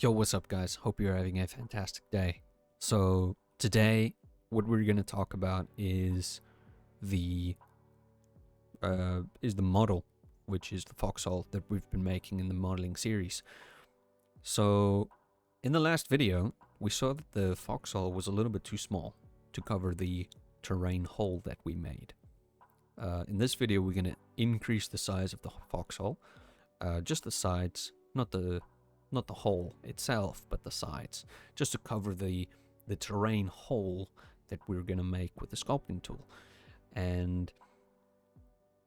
Yo, what's up guys? Hope you're having a fantastic day. So today what we're going to talk about is the model, which is the foxhole that we've been making in the modeling series. So in the last video, we saw that the foxhole was a little bit too small to cover the terrain hole that we made. In this video, we're going to increase the size of the foxhole, just the sides, not the hole itself, but the sides, just to cover the terrain hole that we're going to make with the sculpting tool. And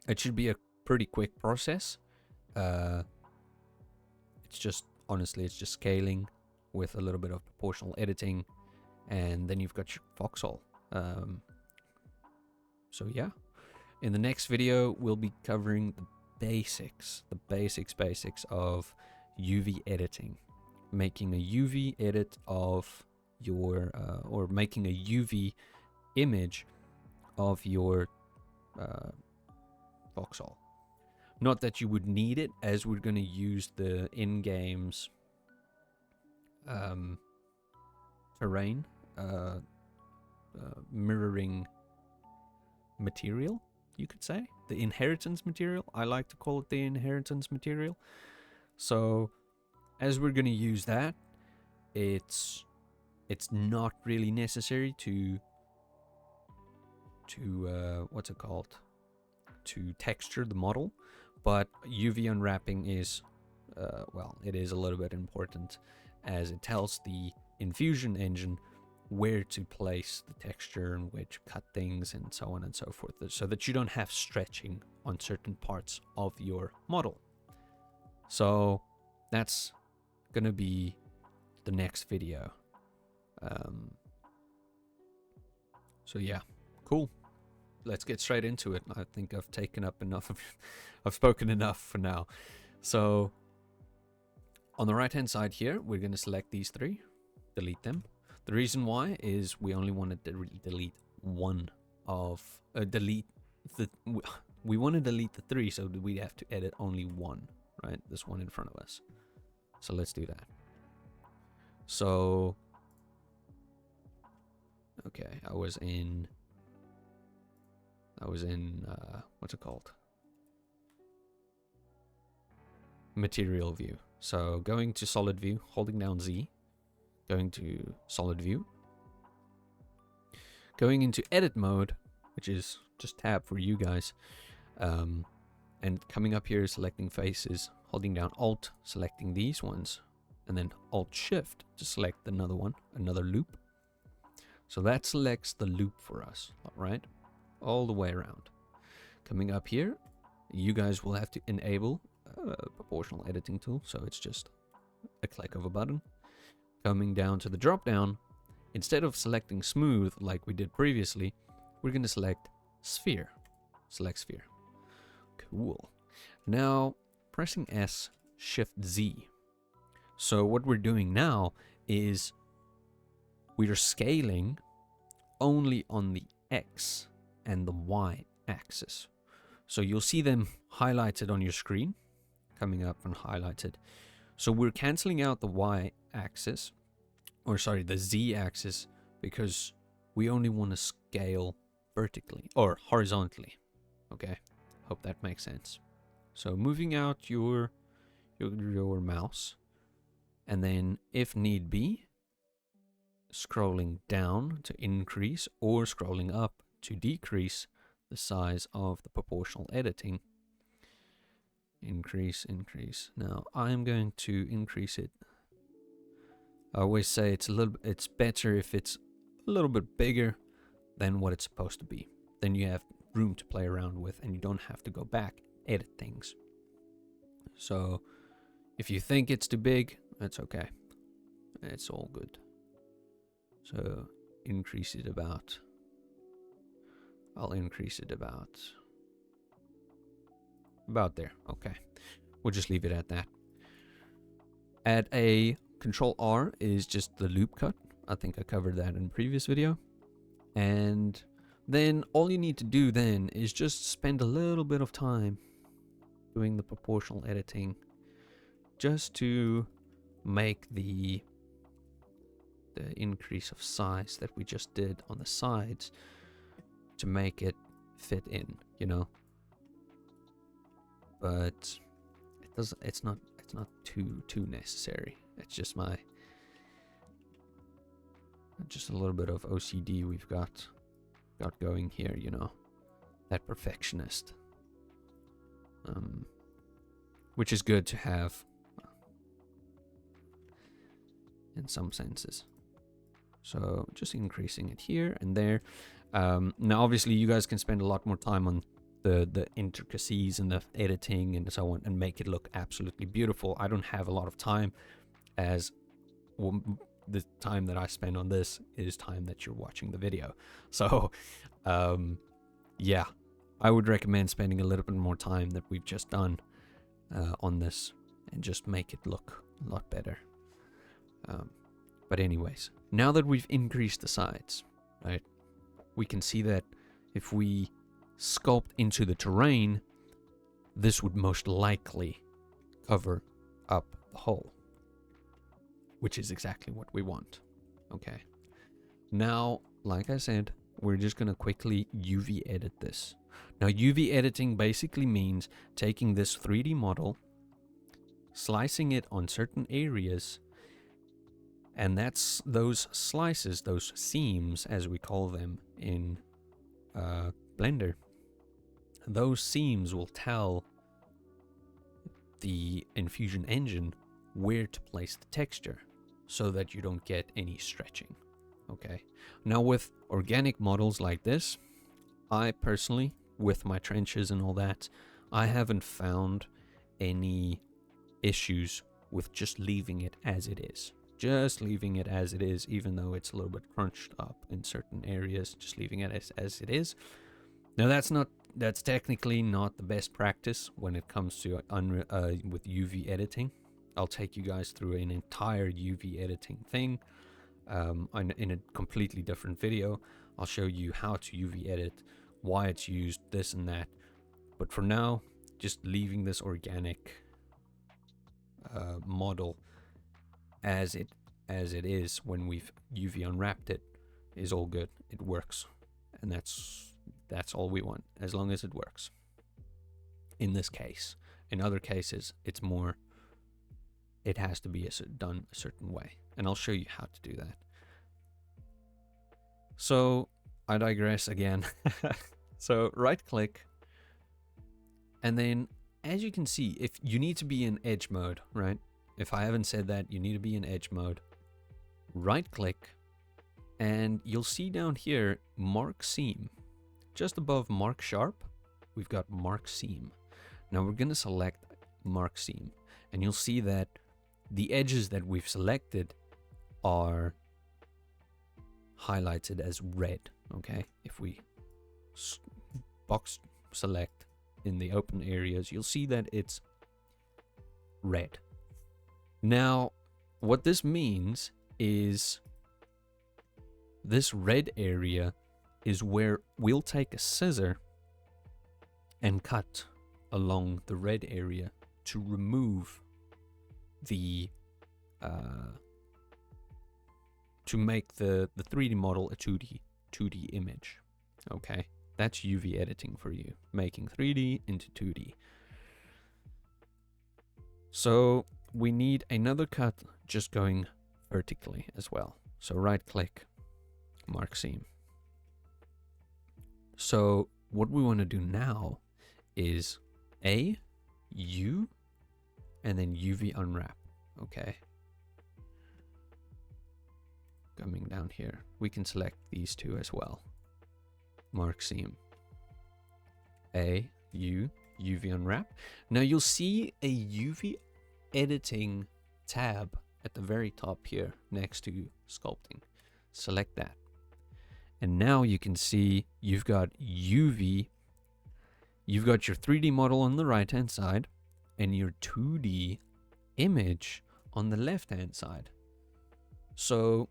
it should be a pretty quick process. It's just, honestly, it's just scaling with a little bit of proportional editing, and then you've got your foxhole. So yeah, in the next video, we'll be covering the basics of UV editing, making a UV edit of your or making a UV image of your foxhole. Not that you would need it, as we're going to use the in-game's terrain mirroring material, you could say, the inheritance material. I like to call it the inheritance material. So as we're going to use that, it's not really necessary to what's it called, to texture the model, but UV unwrapping is well, it is a little bit important, as it tells the infusion engine where to place the texture and where to cut things and so on and so forth, so that you don't have stretching on certain parts of your model. So that's gonna be the next video. So yeah, cool. Let's get straight into it. I think I've taken up enough of I've spoken enough for now. So on the right hand side here, we're going to select these three, delete them. The reason why is we only wanted to delete one of we want to delete the three, so we have to edit only one, right? This one in front of us. So let's do that. So okay, I was in what's it called, material view. So going to solid view, holding down Z, going to solid view, going into edit mode, which is just tab for you guys, and coming up here, selecting faces, holding down Alt, selecting these ones, and then Alt Shift to select another one, another loop. So that selects the loop for us, right? All the way around. Coming up here, you guys will have to enable proportional editing tool, so it's just a click of a button. Coming down to the drop down, instead of selecting smooth like we did previously, we're going to select sphere. Select sphere. Cool. Now pressing S, Shift Z. So what we're doing now is we are scaling only on the X and the Y axis. So you'll see them highlighted on your screen, coming up and highlighted. So we're canceling out the Y axis, or sorry, the Z axis, because we only want to scale vertically or horizontally. Okay, hope that makes sense. So moving out your mouse, and then if need be, scrolling down to increase or scrolling up to decrease the size of the proportional editing. Increase. Now I'm going to increase it. I always say it's better if it's a little bit bigger than what it's supposed to be. Then you have room to play around with, and you don't have to go back, edit things. So if you think it's too big, that's okay. It's all good. So increase it about. I'll increase it about there. Okay, we'll just leave it at that. Add a Control R is just the loop cut. I think I covered that in a previous video. And then all you need to do then is just spend a little bit of time doing the proportional editing, just to make the increase of size that we just did on the sides to make it fit in, you know. But it doesn't. It's not too necessary. It's just just a little bit of OCD we've got going here, you know, that perfectionist, which is good to have in some senses. So just increasing it here and there. Now obviously you guys can spend a lot more time on the intricacies and the editing and so on and make it look absolutely beautiful. I don't have a lot of time, as the time that I spend on this is time that you're watching the video. So yeah, I would recommend spending a little bit more time that we've just done on this and just make it look a lot better. But anyways, now that we've increased the sides, right, we can see that if we sculpt into the terrain, this would most likely cover up the hole, which is exactly what we want. Okay. Now, like I said, we're just going to quickly UV edit this. Now, UV editing basically means taking this 3D model, slicing it on certain areas, and that's those slices, those seams, as we call them in Blender. Those seams will tell the Infusion engine where to place the texture so that you don't get any stretching. Okay. Now with organic models like this, I personally, with my trenches and all that, I haven't found any issues with just leaving it as it is. Just leaving it as it is, even though it's a little bit crunched up in certain areas, just leaving it as it is. Now that's technically not the best practice when it comes to with UV editing. I'll take you guys through an entire UV editing thing in a completely different video. I'll show you how to UV edit, why it's used, this and that. But for now, just leaving this organic model as it is when we've UV unwrapped it is all good. It works, and that's all we want, as long as it works. In this case, in other cases, it's more. It has to be done a certain way, and I'll show you how to do that. So I digress again. So right click, and then as you can see, if you need to be in edge mode, right? If I haven't said that, you need to be in edge mode. Right click, and you'll see down here mark seam. Just above mark sharp, we've got mark seam. Now we're going to select mark seam, and you'll see that the edges that we've selected are highlighted as red. Okay, if we box select in the open areas, you'll see that it's red. Now, what this means is this red area is where we'll take a scissor and cut along the red area to remove the to make the 3D model a 2D image. Okay, that's UV editing for you, making 3D into 2D. So we need another cut just going vertically as well. So right click, mark seam. So what we want to do now is U, and then UV unwrap. Okay. Coming down here, we can select these two as well. Mark seam. U, UV unwrap. Now you'll see a UV editing tab at the very top here next to sculpting. Select that. And now you can see you've got UV, you've got your 3D model on the right hand side and your 2D image on the left hand side. So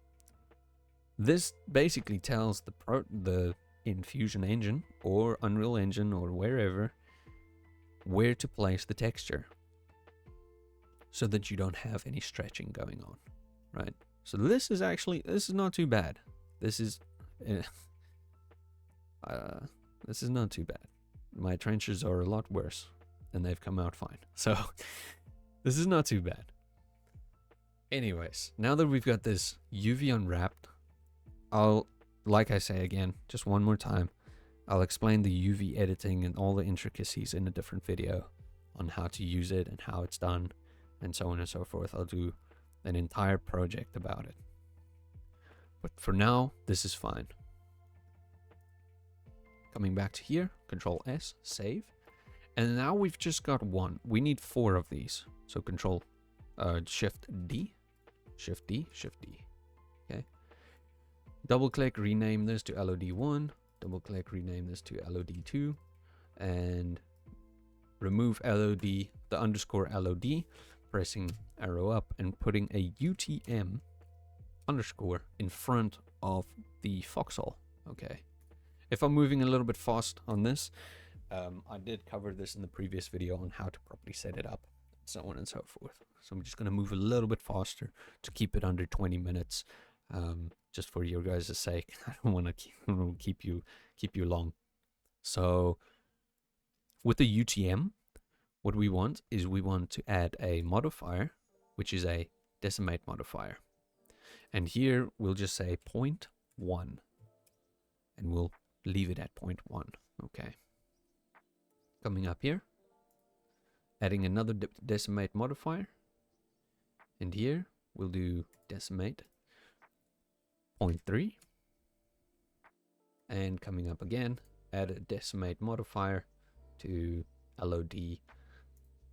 this basically tells the Infusion engine or Unreal Engine or wherever where to place the texture. so that you don't have any stretching going on, right? So this is not too bad. This is this is not too bad. My trenches are a lot worse, and they've come out fine. So this is not too bad. Anyways, now that we've got this UV unwrapped, like I say again, just one more time, I'll explain the UV editing and all the intricacies in a different video on how to use it and how it's done and so on and so forth. I'll do an entire project about it. But for now, this is fine. Coming back to here, Control S, save. And now we've just got one. We need 4 of these. So Control Shift D, Shift D, Shift D. Okay. Double click, rename this to LOD1. Double click, rename this to LOD2. And remove LOD, the underscore LOD, pressing arrow up and putting a UTM underscore in front of the foxhole. Okay. If I'm moving a little bit fast on this, I did cover this in the previous video on how to properly set it up, so on and so forth. So I'm just going to move a little bit faster to keep it under 20 minutes, just for your guys' sake. I don't want to keep you long. So with the UTM, what we want is we want to add a modifier, which is a decimate modifier. And here we'll just say 0.1, and we'll leave it at 0.1. Okay. Coming up here, adding another decimate modifier, and here we'll do decimate 0.3, and coming up again, add a decimate modifier to LOD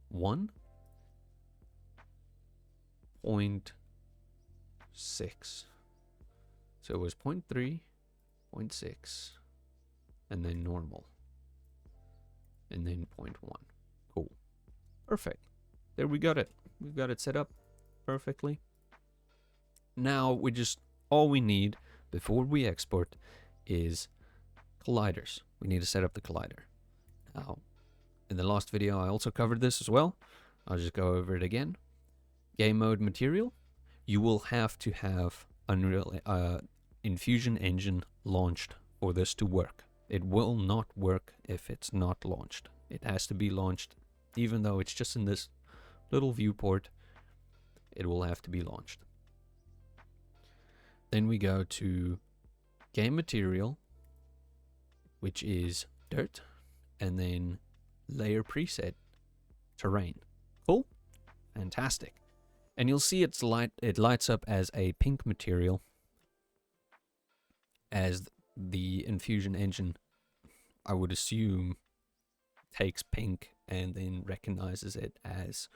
1, 0.6. So it was 0.3, 0.6, and then normal, and then 0.1. Cool. Perfect. There we got it. We've got it set up perfectly. Now all we need before we export is colliders. We need to set up the collider. Now, in the last video I also covered this as well. I'll just go over it again. Game mode material. You will have to have Unreal Infusion Engine launched for this to work. It will not work if it's not launched. It has to be launched, even though it's just in this little viewport. It will have to be launched. Then we go to game material, which is dirt, and then layer preset terrain. Cool, fantastic. And you'll see it lights up as a pink material, as the Infusion Engine, I would assume, takes pink and then recognizes it as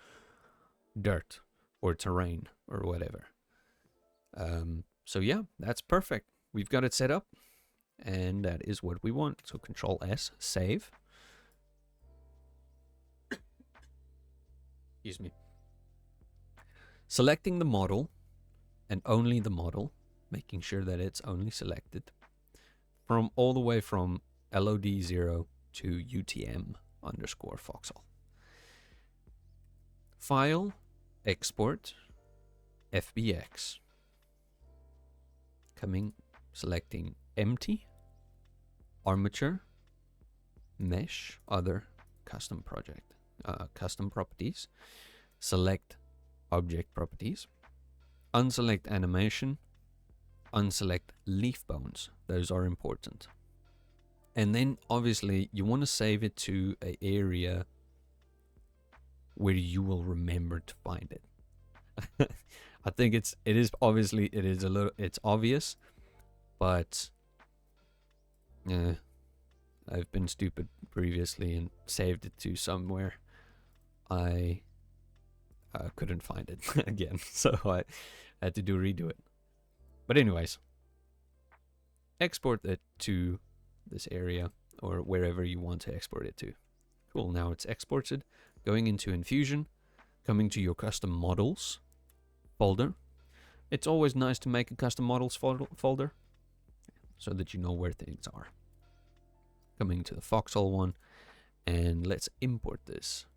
dirt or terrain or whatever. So yeah, that's perfect. We've got it set up, and that is what we want. So Control S, save. Excuse me. Selecting the model, and only the model, making sure that it's only selected, from all the way from LOD0 to UTM underscore foxhole. File, export, FBX. Selecting empty, armature, mesh, other, custom project, custom properties. Select object properties. Unselect animation. Unselect leaf bones. Those are important. And then obviously you want to save it to an area where you will remember to find it. I think it's obvious, but I've been stupid previously and saved it to somewhere. I couldn't find it again, so I had to redo it. But anyways, export it to this area or wherever you want to export it to. Cool, now it's exported. Going into Infusion, coming to your custom models folder. It's always nice to make a custom models folder so that you know where things are. Coming to the foxhole one, and let's import this.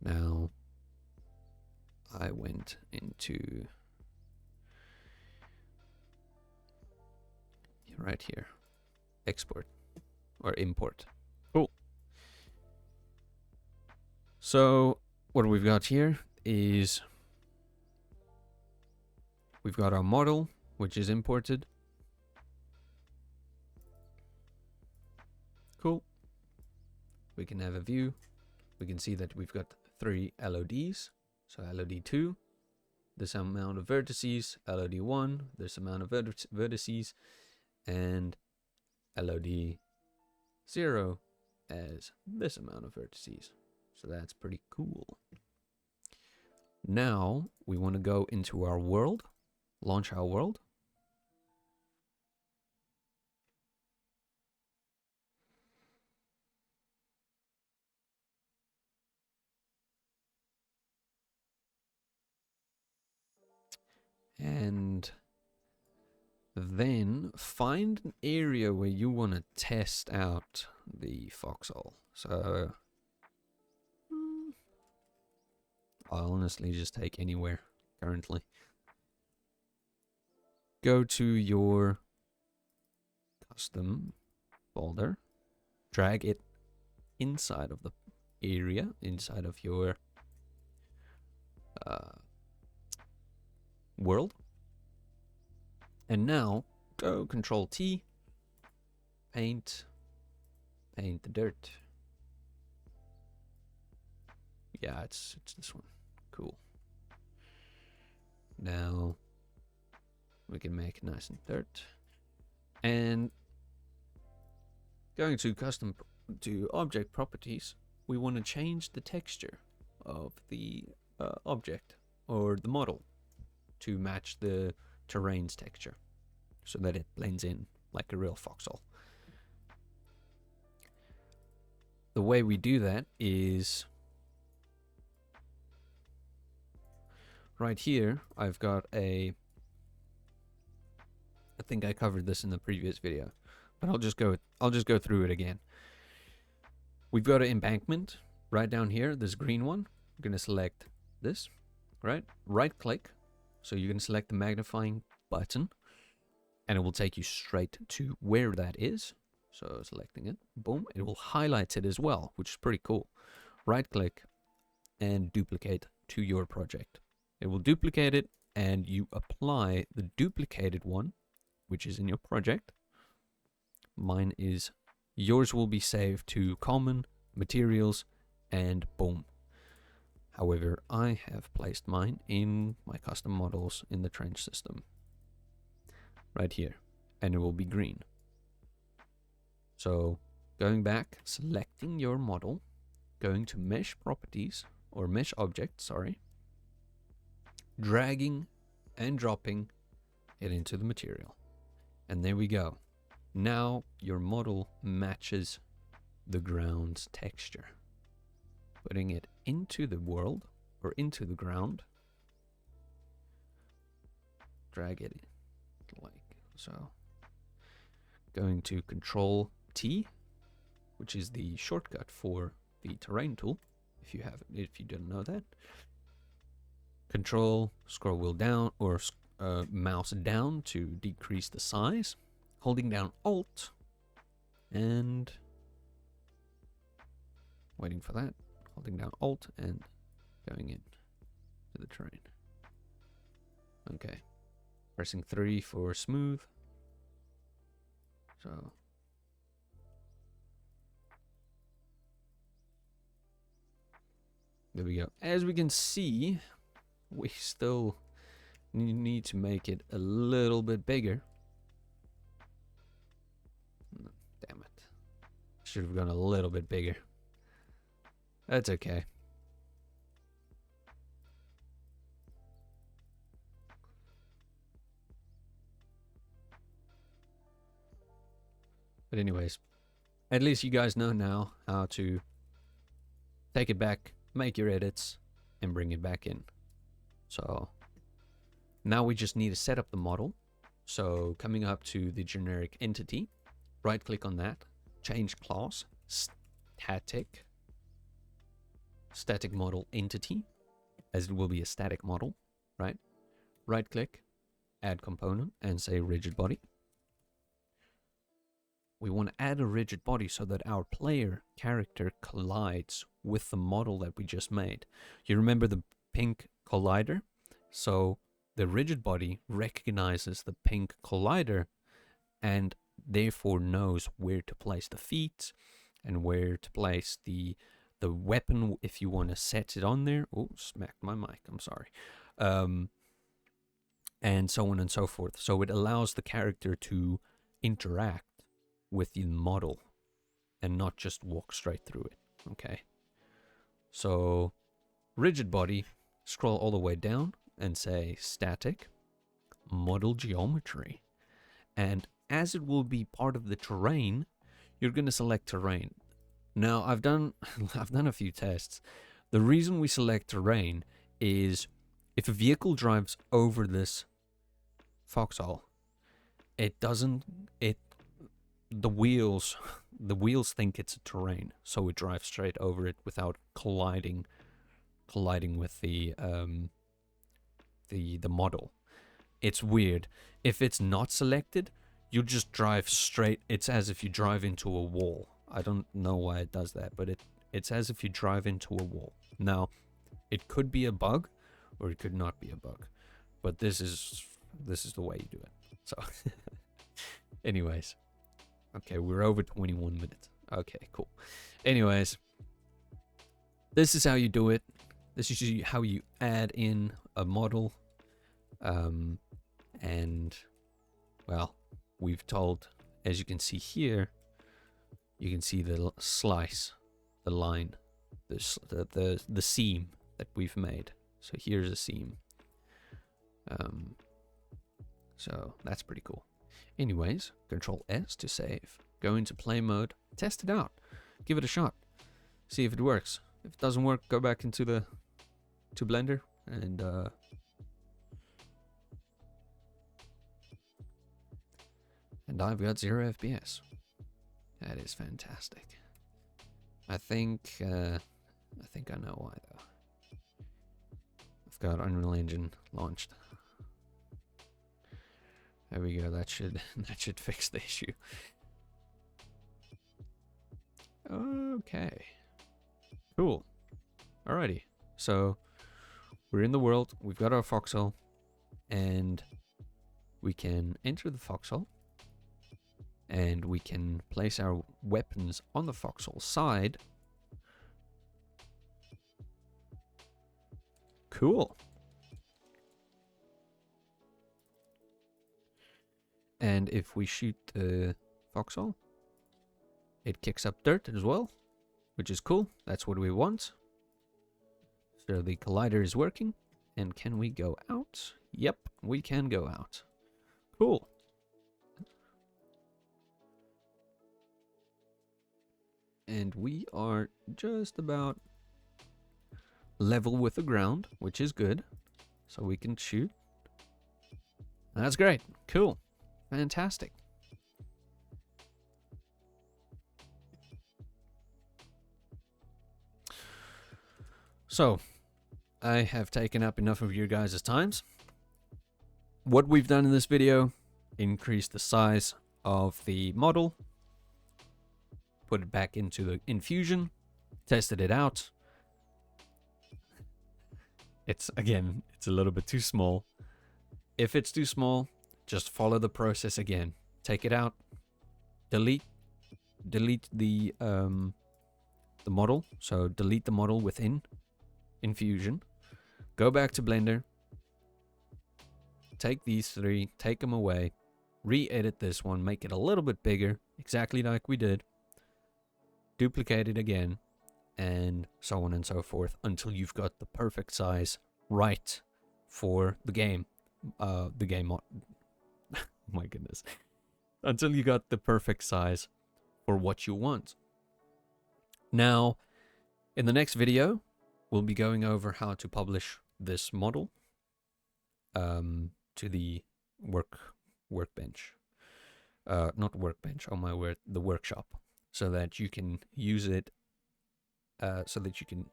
Now, I went into right here, export or import. Cool. So what we've got here is we've got our model, which is imported. Cool. We can have a view. We can see that we've got 3 LODs. So LOD2, this amount of vertices, LOD1, this amount of vertices, and LOD0 as this amount of vertices. So that's pretty cool. Now we want to go into our world, launch our world. And then find an area where you want to test out the foxhole. So I'll honestly just take anywhere currently. Go to your custom folder, drag it inside of the area, inside of your world. And now go Control T, paint the dirt. Yeah, it's this one. Cool. Now we can make it nice and dirt. And going to custom to object properties, we want to change the texture of the object or the model to match the terrain's texture so that it blends in like a real foxhole. The way we do that is right here. I've got I think I covered this in the previous video, but I'll just go through it again. We've got an embankment right down here, this green one. I'm going to select this, right click. So you can select the magnifying button and it will take you straight to where that is. So selecting it, boom, it will highlight it as well, which is pretty cool. Right click and duplicate to your project. It will duplicate it and you apply the duplicated one, which is in your project. Yours will be saved to common, materials, and boom. However, I have placed mine in my custom models in the trench system. Right here. And it will be green. So, going back, selecting your model, going to mesh properties, or mesh object, sorry. Dragging and dropping it into the material. And there we go. Now your model matches the ground's texture. Putting it into the world or into the ground. Drag it like so. Going to Control T, which is the shortcut for the terrain tool. If you didn't know that. Control, scroll wheel down or mouse down to decrease the size. Holding down Alt and waiting for that. Holding down Alt and going in to the terrain. Okay. Pressing 3 for smooth. So there we go. As we can see, we still need to make it a little bit bigger. Damn it. Should have gone a little bit bigger. That's okay. But anyways, at least you guys know now how to take it back, make your edits, and bring it back in. So now we just need to set up the model. So coming up to the generic entity, right click on that, change class, static model entity, as it will be a static model, right? Right click, add component, and say rigid body. We want to add a rigid body so that our player character collides with the model that we just made. You remember the pink collider? So the rigid body recognizes the pink collider and therefore knows where to place the feet and where to place the weapon if you want to set it on there. Oh, smacked my mic, I'm sorry. And so on and so forth. So it allows the character to interact with the model and not just walk straight through it. Okay. So rigid body, scroll all the way down and say static model geometry. And as it will be part of the terrain, you're going to select terrain. Now I've done a few tests. The reason we select terrain is if a vehicle drives over this foxhole, the wheels think it's a terrain, so it drives straight over it without colliding with the model. It's weird. If it's not selected, you just drive straight. It's as if you drive into a wall. I don't know why it does that, but it's as if you drive into a wall. Now, it could be a bug, or it could not be a bug, but this is the way you do it. So, anyways, okay, we're over 21 minutes. Okay, cool. Anyways, this is how you do it. This is how you add in a model. And, well, we've told, as you can see here, you can see the slice, the line, the seam that we've made. So here's a seam. So that's pretty cool. Anyways, Control S to save. Go into play mode, test it out, give it a shot, see if it works. If it doesn't work, go back into to Blender and I've got 0 FPS. That is fantastic. I think I know why though. I've got Unreal Engine launched. There we go. That should fix the issue. Okay. Cool. Alrighty. So we're in the world. We've got our foxhole, and we can enter the foxhole, and we can place our weapons on the foxhole side. Cool. And if we shoot the foxhole, it kicks up dirt as well, which is cool. That's what we want. So the collider is working. And can we go out? Yep, we can go out. Cool. And we are just about level with the ground, which is good. So we can shoot. That's great. Cool. Fantastic. So, I have taken up enough of your guys' times. What we've done in this video, increase the size of the model, put it back into the infusion, tested it out. It's a little bit too small. If it's too small, just follow the process again. Take it out, delete the model. So delete the model within Infusion. Go back to Blender. Take these three, take them away, re-edit this one, make it a little bit bigger, exactly like we did. Duplicate it again, and so on and so forth until you've got the perfect size right for the game. My goodness. Until you got the perfect size for what you want. Now, in the next video, we'll be going over how to publish this model to the workbench. Not workbench, oh my word, the workshop. So that you can use it, so that you can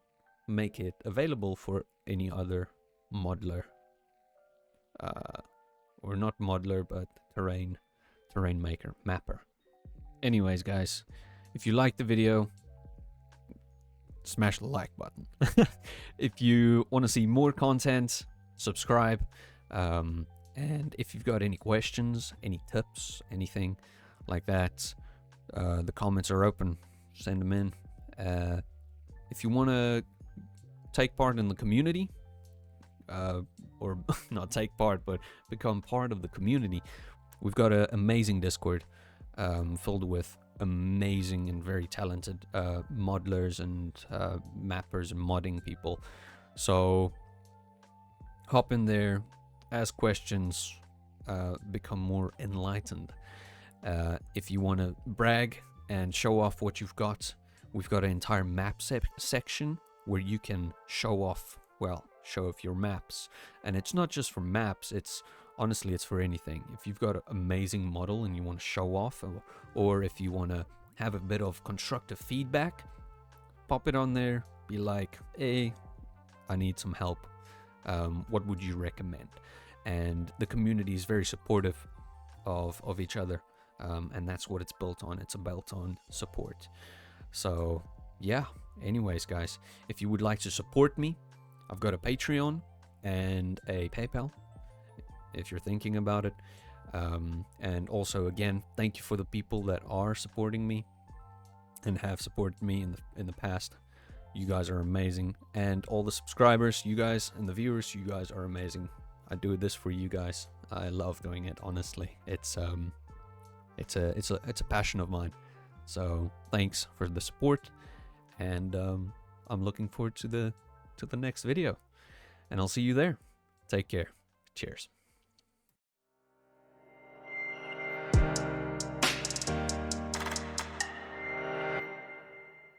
make it available for any other modeler, or not modeler, but terrain maker, mapper. Anyways, guys, if you liked the video, smash the like button. If you want to see more content, subscribe. And if you've got any questions, any tips, anything like that, the comments are open. Send them in. If you want to take part in the community, or not take part, but become part of the community, we've got an amazing Discord filled with amazing and very talented modelers and mappers and modding people. So hop in there, ask questions, become more enlightened. If you want to brag and show off what you've got, we've got an entire map section where you can show off your maps. And it's not just for maps, honestly, it's for anything. If you've got an amazing model and you want to show off, or if you want to have a bit of constructive feedback, pop it on there. Be like, hey, I need some help. What would you recommend? And the community is very supportive of each other, and that's what it's built on. It's built on support. So yeah, anyways, guys, if you would like to support me, I've got a Patreon and a PayPal if you're thinking about it. And also, again, thank you for the people that are supporting me and have supported me in the past. You guys are amazing. And all the subscribers, you guys, and the viewers, you guys are amazing. I do this for you guys. I love doing it, honestly. It's a passion of mine. So thanks for the support, and I'm looking forward to the next video, and I'll see you there. Take care. Cheers.